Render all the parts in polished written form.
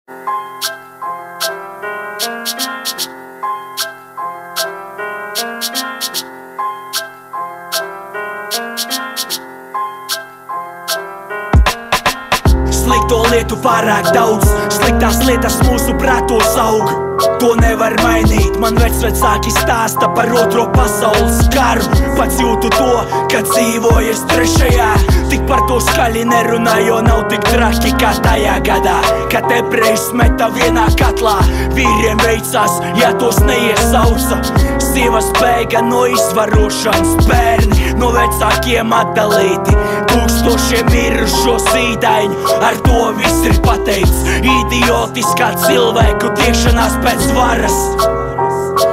Slikto lietu pārāk daudz, sliktās lietas mūsu prātos aug. To nevar mainīt, man vecvecāki stāsta par otro pasaules karu. Pats jūtu to, kad dzīvojies trešajā. Tik par to skaļi nerunā, jo nav tik traki kā tajā gadā, kad ebrejus meta vienā katlā. Vīriem veicās, ja tos neiesauca. Sievas bēga no izvarošanas, bērni no vecākiem atdalīti. Tūkstošiem mirušo sīdaiņu, ar to viss ir pateikts. Idiotiskā cilvēku tiešanās pēc varas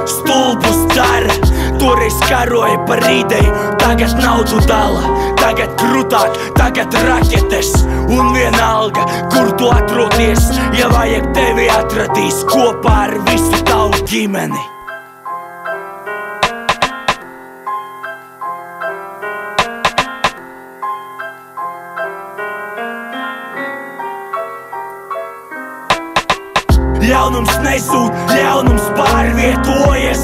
stulbus dara. Toreiz karoja par ideju, tagad naudu dala. Tagad krutāk, tagad raķetes. Un vienalga, kur tu atrodies, ja vajag tevi atradīs kopā ar visu tavu ģimeni. Ļaunums nezūd, ļaunums pārvietojas.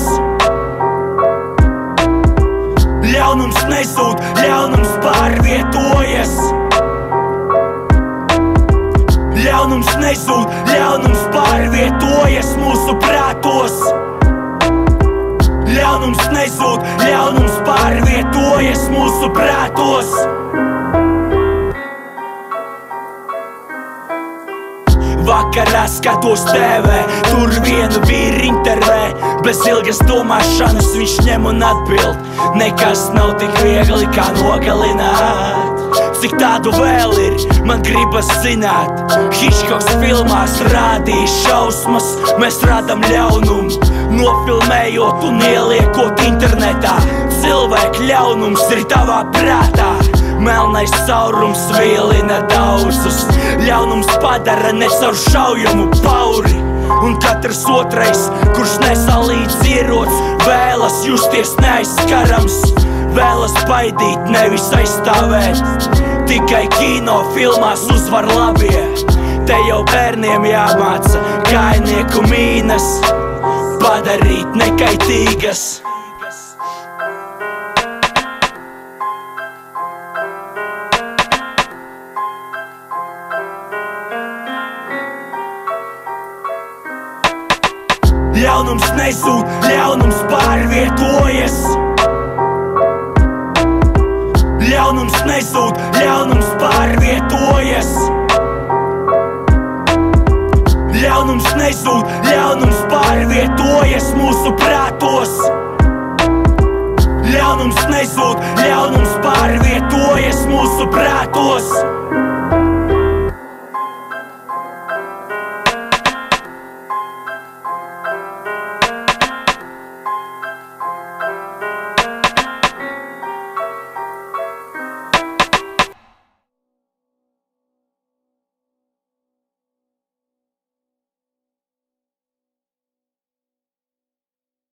Ļaunums nezūd, ļaunums pārvietojas. Ļaunums nezūd, ļaunums pārvietojas mūsu prātos. Ļaunums nezūd, ļaunums pārvietojas mūsu prātos. Vakarā skatos TV, tur vienu vīru intervē. Bez ilgas domāšanas viņš ņem un atbild: nekas nav tik viegli kā nogalināt. Cik tādu vēl ir, man gribas zināt. Hitchcocks filmās rādīja šausmas, mēs rādam ļaunumu, nofilmējot un ieliekot internetā. Cilvēku ļaunums ir tavā prātā. Melnais caurums vilina daudzus. Ļaunums padara necaur šaujamu pauri. Un katrs otrais, kurš nesalīdz ierots, vēlas justies neaizskarams. Vēlas baidīt, nevis aizstāvēt. Tikai kino filmās uzvar labie. Te jau bērniem jāmāca kājnieku mīnas padarīt nekaitīgas. Ļaunums nezūd, ļaunums pārvietojas. Ļaunums nezūd, ļaunums pārvietojas. Ļaunums nezūd, ļaunums pārvietojas mūsu prātos. Ļaunums nezūd, ļaunums pārvietojas mūsu prātos.